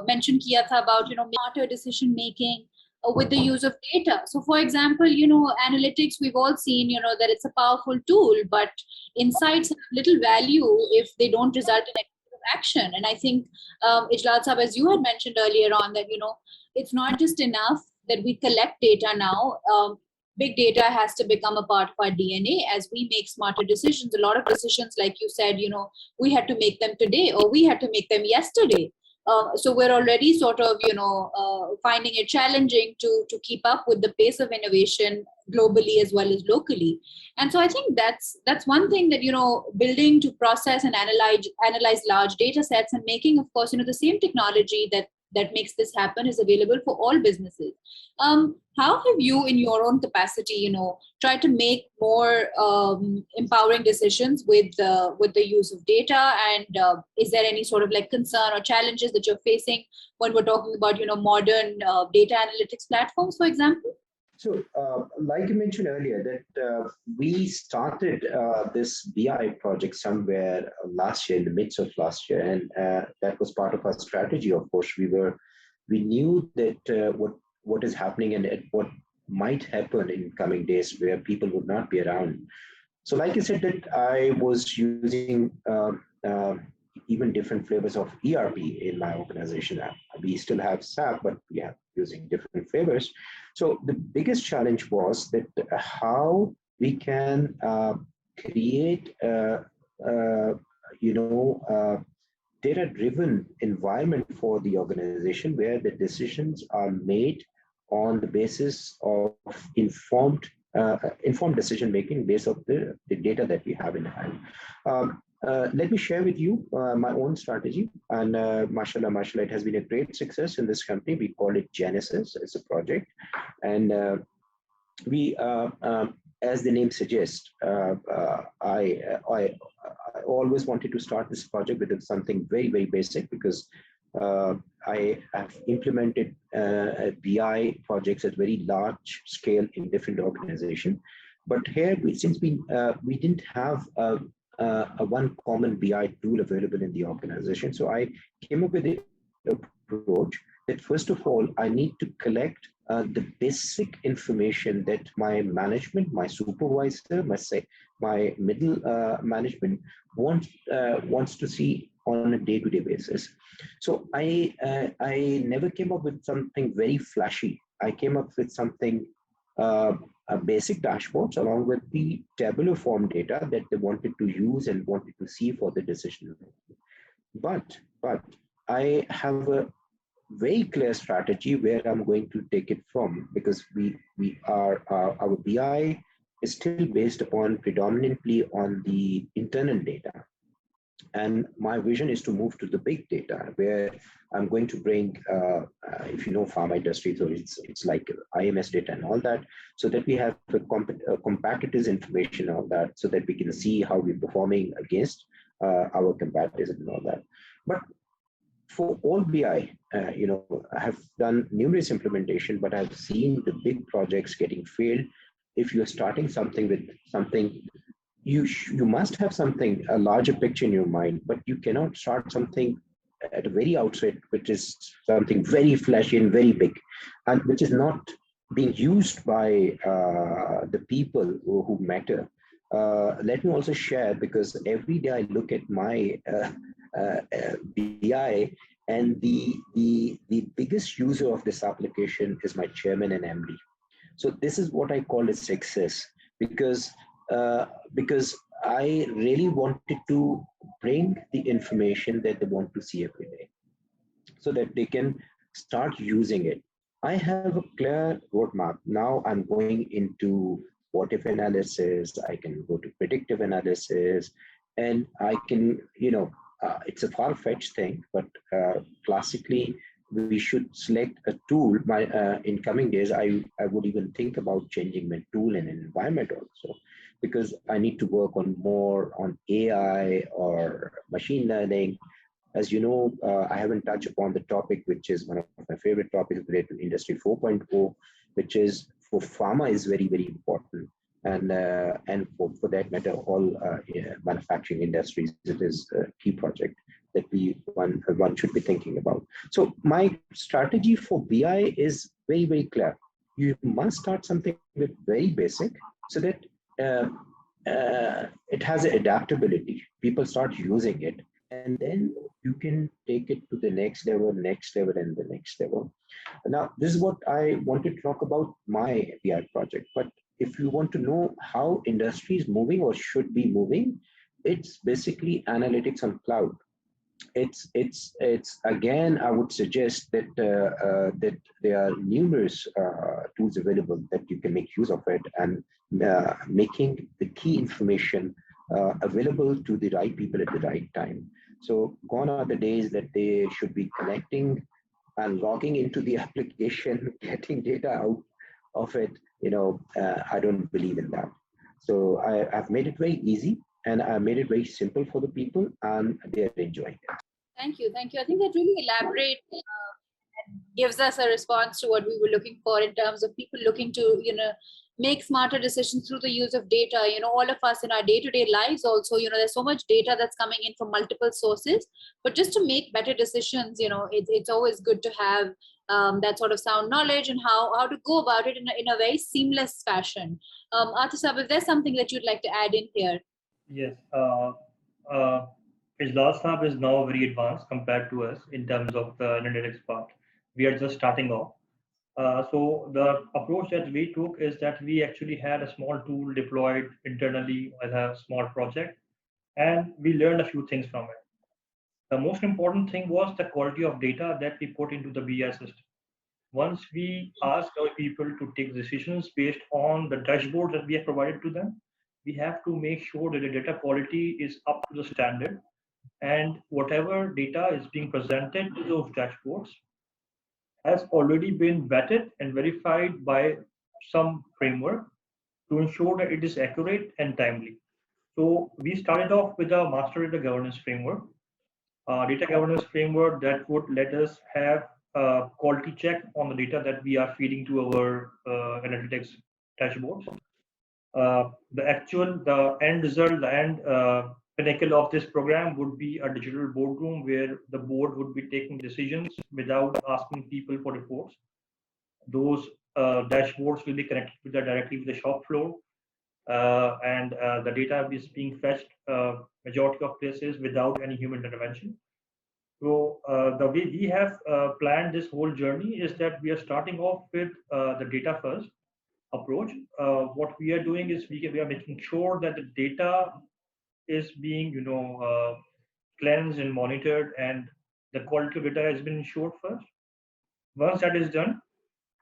mention किया था about smarter decision making with the use of data. So, for example, analytics, we've all seen that it's a powerful tool, but insights have little value if they don't result in action. And I think, Ijlal Sahab, as you had mentioned earlier on, that it's not just enough that we collect data now. Big data has to become a part of our DNA as we make smarter decisions. A lot of decisions, like you said, we had to make them today, or we had to make them yesterday. So we're already sort of, finding it challenging to keep up with the pace of innovation globally as well as locally. And so I think that's one thing that, building to process and analyze large data sets, and making, of course, the same technology that makes this happen is available for all businesses. How have you, in your own capacity, tried to make more empowering decisions with the use of data? And is there any sort of like concern or challenges that you're facing when we're talking about, modern data analytics platforms, for example?
So, like you mentioned earlier, that we started this BI project somewhere last year, in the midst of last year, and that was part of our strategy. Of course, we knew that what is happening and what might happen in coming days, where people would not be around. So, like I said, that I was using even different flavors of ERP in my organization. We still have SAP, but we are using different flavors. So the biggest challenge was that how we can create data-driven environment for the organization, where the decisions are made on the basis of informed decision making based on the data that we have in hand. Let me share with you my own strategy, and mashallah, it has been a great success in this company. We call it Genesis. It's a project, and we, as the name suggests, I always wanted to start this project with something very, very basic, because I have implemented BI projects at very large scale in different organizations. But here, since we didn't have a one common BI tool available in the organization, so I came up with the approach that, first of all, I need to collect the basic information that my management, my supervisor, my middle management wants to see on a day-to-day basis. So I never came up with something very flashy. I came up with something, a basic dashboards along with the tabular form data that they wanted to use and wanted to see for the decision. But I have a very clear strategy where I'm going to take it from, because our BI is still based upon predominantly on the internal data. And my vision is to move to the big data, where I'm going to bring, if you know pharma industry, so it's like IMS data and all that, so that we have a competitors information on that, so that we can see how we're performing against our competitors and all that. But for all BI, I have done numerous implementation, but I've seen the big projects getting failed. If you're starting something with something, you must have something, a larger picture in your mind, but you cannot start something at the very outset, which is something very flashy and very big, and which is not being used by the people who matter. Let me also share, because every day I look at my BI, and the biggest user of this application is my chairman and MD. So this is what I call a success, because I really wanted to bring the information that they want to see every day, so that they can start using it. I have a clear roadmap. Now I'm going into what if analysis, I can go to predictive analysis, and I can, it's a far-fetched thing, but classically, we should select a tool. In coming days, I would even think about changing my tool and environment also, because I need to work on more on AI or machine learning. As you know, I haven't touched upon the topic, which is one of my favorite topics related to Industry 4.0, which is for pharma is very, very important. And for that matter, all manufacturing industries, it is a key project that one should be thinking about. So my strategy for BI is very, very clear. You must start something with very basic, so that it has adaptability. People start using it, and then you can take it to the next level, and the next level. Now, this is what I want to talk about my BI project. But if you want to know how industry is moving or should be moving, it's basically analytics on cloud. It's again, I would suggest that that there are numerous tools available that you can make use of it, and making the key information available to the right people at the right time. So gone are the days that they should be connecting and logging into the application, getting data out of it. I don't believe in that. So I've made it very easy, and I made it very simple for the people, and they're enjoying it.
Thank you. Thank you. I think that really elaborate and gives us a response to what we were looking for in terms of people looking to, make smarter decisions through the use of data. All of us in our day-to-day lives also, there's so much data that's coming in from multiple sources, but just to make better decisions, it's always good to have that sort of sound knowledge and how to go about it in a very seamless fashion. Atif, is there something that you'd like to add in here?
Yes. Ijlal Sahab is now very advanced compared to us in terms of the analytics part. We are just starting off. So the approach that we took is that we actually had a small tool deployed internally as a small project, and we learned a few things from it. The most important thing was the quality of data that we put into the BI system. Once we ask our people to take decisions based on the dashboard that we have provided to them, we have to make sure that the data quality is up to the standard, and whatever data is being presented to those dashboards has already been vetted and verified by some framework to ensure that it is accurate and timely. So we started off with a master data governance framework, data governance framework that would let us have a quality check on the data that we are feeding to our analytics dashboards. The end result, the end pinnacle of this program would be a digital boardroom where the board would be taking decisions without asking people for reports. Those dashboards will be connected directly with the shop floor, and the data is being fetched majority of places without any human intervention. So the way we have planned this whole journey is that we are starting off with the data first approach. What we are doing is we are making sure that the data is being cleansed and monitored, and the quality of data has been ensured first. Once that is done,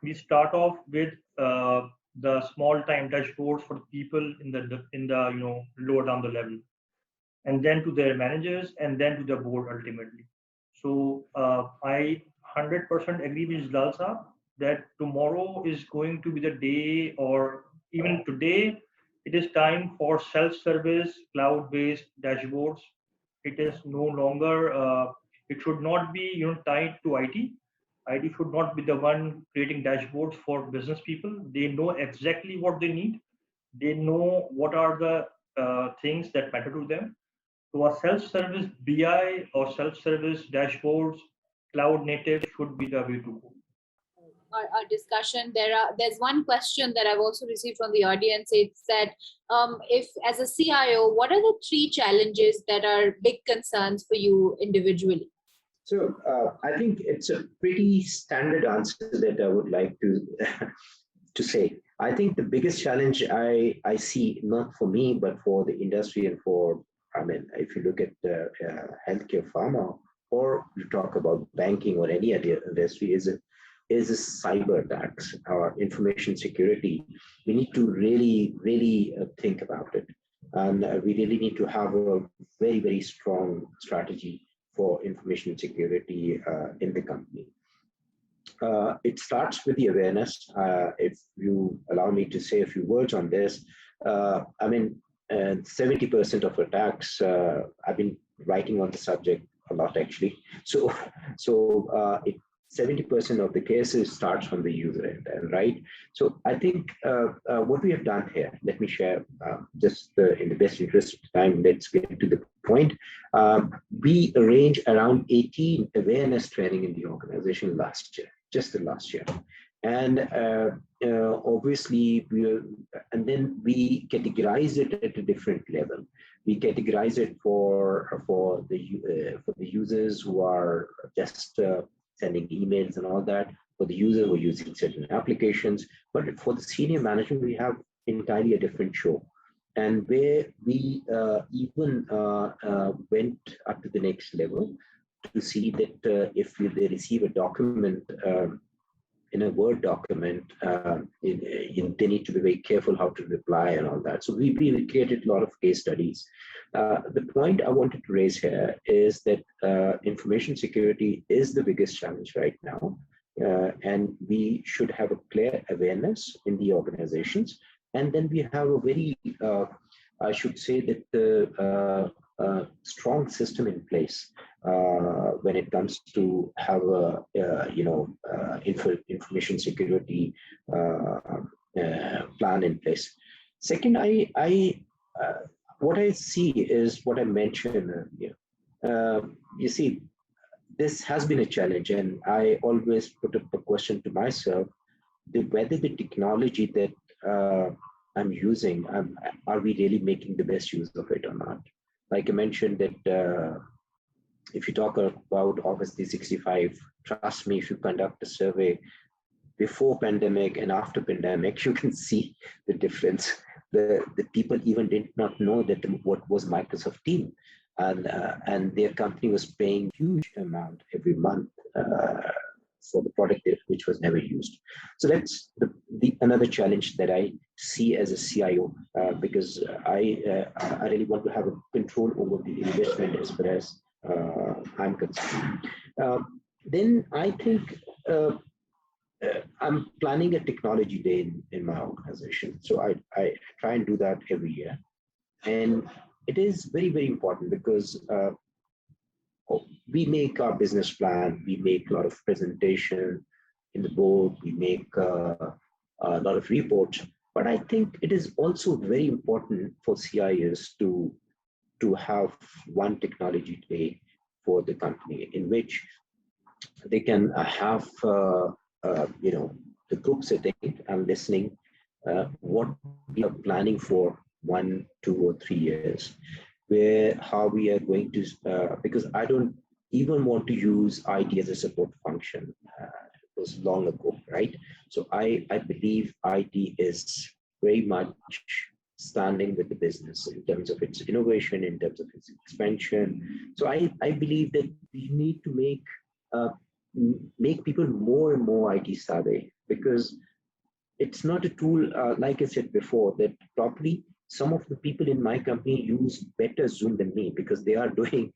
we start off with the small time dashboards for people in the lower down the level, and then to their managers, and then to the board ultimately. So I 100% agree with Ijlal Sahab that tomorrow is going to be the day, or even today, it is time for self-service, cloud-based dashboards It is no longer, it should not be tied to IT. IT should not be the one creating dashboards for business people. They know exactly what they need. They know what are the things that matter to them. So a self-service BI or self-service dashboards, cloud native should be the way to go.
Our discussion, there's one question that I've also received from the audience. It's that if as a CIO, what are the 3 challenges that are big concerns for you individually?
So I think it's a pretty standard answer that I would like to to say. I think the biggest challenge I see, not for me, but for the industry and for, I mean, if you look at healthcare, pharma, or you talk about banking or any other industry, is cyber attacks or information security. We need to really think about it. And we really need to have a very, very strong strategy for information security in the company. It starts with the awareness. If you allow me to say a few words on this, I mean, 70% of attacks, I've been writing on the subject a lot actually. So 70% of the cases starts from the user end, right? So I think what we have done here, let me share just in the best interest of time, let's get to the point. We arranged around 18 awareness training in the organization last year, just the last year. And obviously, and then we categorize it at a different level. We categorize it for the users who are just sending emails and all that, for the user who are using certain applications. But for the senior management, we have entirely a different show. And where we even went up to the next level to see that if they receive a document in a Word document, they need to be very careful how to reply and all that. So we created a lot of case studies. The point I wanted to raise here is that information security is the biggest challenge right now. And we should have a clear awareness in the organizations. And then we have a very, I should say that the strong system in place when it comes to have a information security plan in place. Second, what I see is what I mentioned earlier. You see, this has been a challenge, and I always put up a question to myself: whether the technology that I'm using, are we really making the best use of it or not? Like I mentioned that if you talk about Office 365, trust me, if you conduct a survey before pandemic and after pandemic, you can see the difference. The people even did not know that what was Microsoft Teams, and their company was paying huge amount every month for the product which was never used. So that's another challenge that I see as a CIO, because I really want to have a control over the investment as far as I'm concerned. Then I think I'm planning a technology day in my organization. So I try and do that every year. And it is very, very important because we make our business plan, we make a lot of presentation in the board, we make a lot of reports. But I think it is also very important for CIOs to have one technology day for the company in which they can have the group sitting and listening what we are planning for 1, 2, or 3 years, how we are going to, because I don't even want to use IT as a support function. It was long ago, right? So I believe IT is very much standing with the business in terms of its innovation, in terms of its expansion. So I believe that we need to make people more and more IT savvy, because it's not a tool, like I said before, that probably some of the people in my company use better Zoom than me because they are doing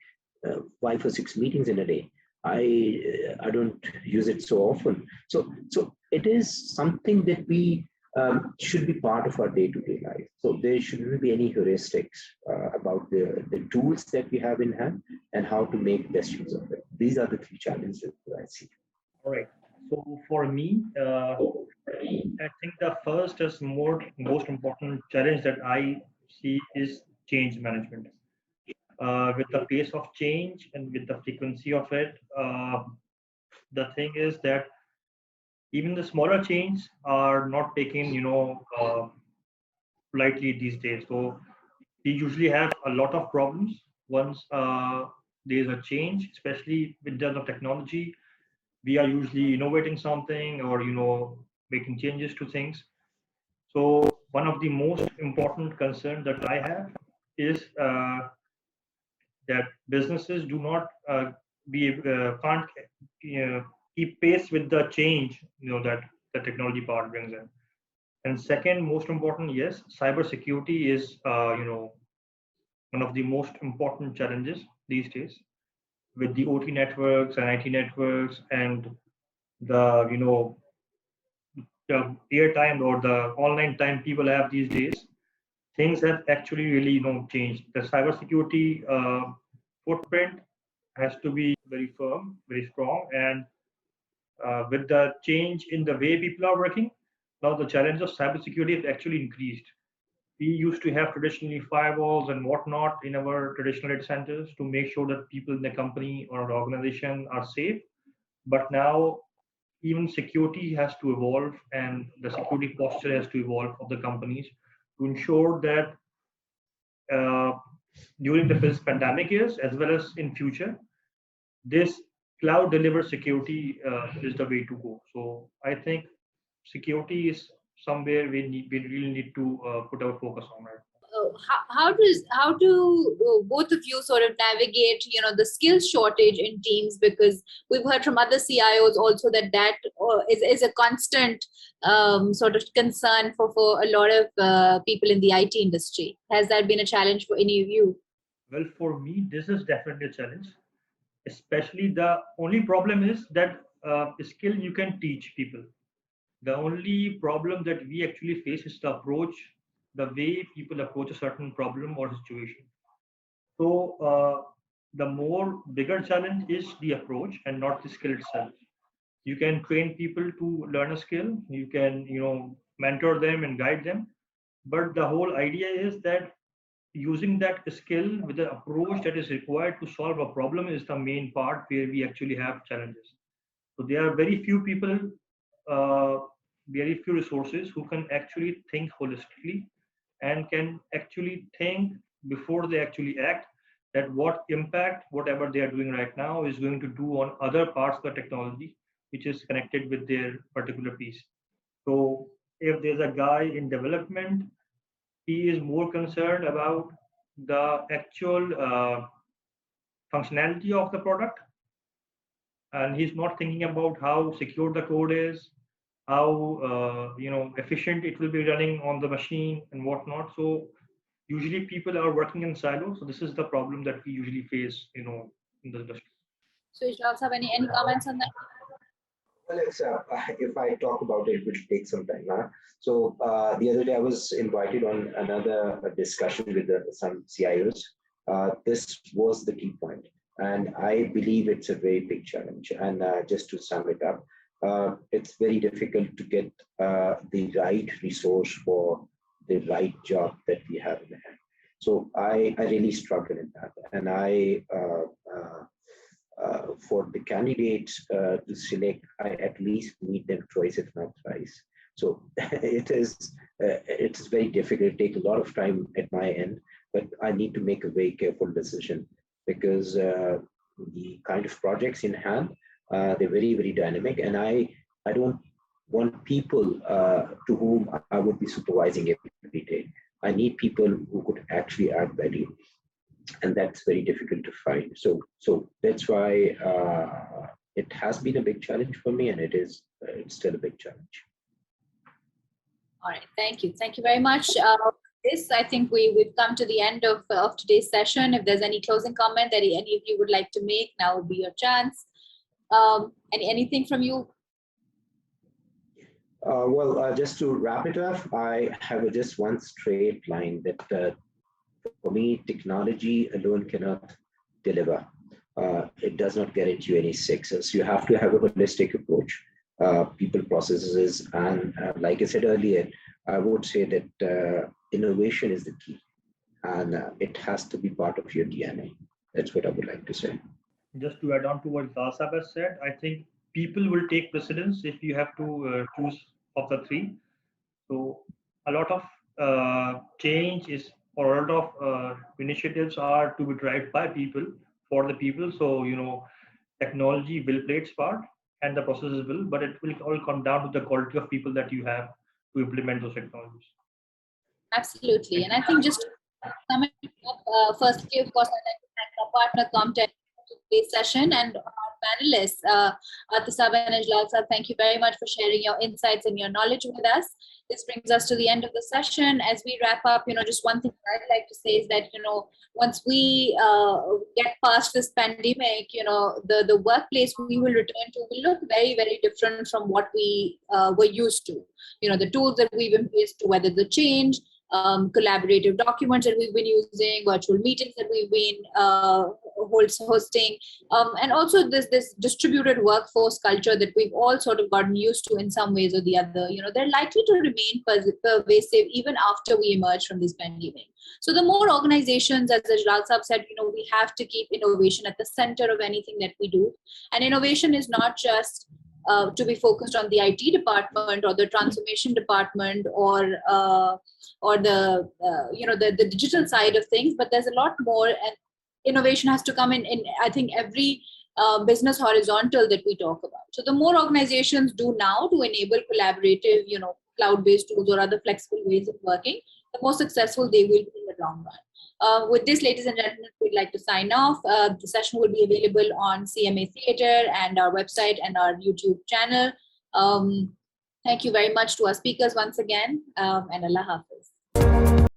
5 or 6 meetings in a day. I don't use it so often. So it is something that we should be part of our day-to-day life. So there shouldn't be any heuristics about the tools that we have in hand and how to make best use of it. These are the three challenges that I see.
All right. So for me, I think the first is most important challenge that I see is change management. With the pace of change and with the frequency of it, the thing is that even the smaller changes are not taken, lightly these days. So we usually have a lot of problems once there's a change, especially in terms of technology. We are usually innovating something or making changes to things. So one of the most important concerns that I have is that businesses do not can't keep pace with the change that the technology part brings in. And second, most important, yes, cybersecurity is one of the most important challenges these days with the OT networks and IT networks and the the airtime or the online time people have these days. Things have actually really changed. The cybersecurity footprint has to be very firm, very strong, and with the change in the way people are working, now the challenge of cybersecurity has actually increased. We used to have traditionally firewalls and whatnot in our traditional data centers to make sure that people in the company or the organization are safe. But now even security has to evolve and the security posture has to evolve of the companies to ensure that uh, during the pandemic years as well as in future, this cloud delivered security is the way to go. So I think security is somewhere we really need to put our focus on it.
How do both of you sort of navigate the skills shortage in teams, because we've heard from other CIOs also that is a constant sort of concern for a lot of people in the IT industry. Has that been a challenge for any of you?
Well, for me, this is definitely a challenge. Especially the only problem is that skill you can teach people. The only problem that we actually face is the approach, the way people approach a certain problem or situation. So the more bigger challenge is the approach and not the skill itself. You can train people to learn a skill. You can mentor them and guide them. But the whole idea is that using that skill with the approach that is required to solve a problem is the main part where we actually have challenges. So there are very few people, uh, very few resources who can actually think holistically and can actually think before they actually act that what impact whatever they are doing right now is going to do on other parts of the technology which is connected with their particular piece. So if there's a guy in development, he is more concerned about the actual functionality of the product, and he's not thinking about how secure the code is, how efficient it will be running on the machine and whatnot. So usually people are working in silos. So this is the problem that we usually face, in the industry.
So Ijlal, have any comments on that?
Well, if I talk about it, it will take some time. Huh? So the other day I was invited on another discussion with some CIOs. This was the key point, and I believe it's a very big challenge. And just to sum it up, it's very difficult to get the right resource for the right job that we have in hand. So I really struggle in that, and for the candidates to select, I at least need them twice, if not thrice. So it's very difficult. It takes a lot of time at my end, but I need to make a very careful decision because the kind of projects in hand, they're very, very dynamic, and I don't want people to whom I would be supervising every day. I need people who could actually add value, and that's very difficult to find. So that's why it has been a big challenge for me, and it's still a big challenge.
All right, thank you very much. I think we've come to the end of today's session. If there's any closing comment that any of you would like to make, now would be your chance. Anything from you?
Well, just to wrap it up, I have just one straight line that For me, technology alone cannot deliver. It does not guarantee you any success. You have to have a holistic approach, people, processes, and like I said earlier, I would say that innovation is the key, and it has to be part of your DNA. That's what I would like to say.
Just to add on to what Zasab has said, I think people will take precedence if you have to choose of the three. So a lot of change is, or a lot of initiatives are to be driven by people for the people. So, technology will play its part and the processes will, but it will all come down to the quality of people that you have to implement those technologies.
Absolutely. And I think just coming up, firstly, of course, I'd like to thank our partner Commtel for today's session, and our panelists, Atif and Ijlal sir, thank you very much for sharing your insights and your knowledge with us. This brings us to the end of the session. As we wrap up, just one thing I'd like to say is that, once we get past this pandemic, the workplace we will return to will look very, very different from what we were used to. The tools that we've embraced to weather the change, collaborative documents that we've been using, virtual meetings that we've been hosting, and also this distributed workforce culture that we've all sort of gotten used to in some ways or the other. They're likely to remain pervasive even after we emerge from this pandemic. So the more organizations, as Ijlal Sahab said, we have to keep innovation at the center of anything that we do. And innovation is not just to be focused on the IT department or the transformation department or the digital side of things, but there's a lot more, and innovation has to come in I think every business horizontal that we talk about. So the more organizations do now to enable collaborative, cloud-based tools or other flexible ways of working, the more successful they will be in the long run. With this, ladies and gentlemen, we'd like to sign off. The session will be available on CMA Theatre and our website and our YouTube channel. Thank you very much to our speakers once again, and Allah Hafiz.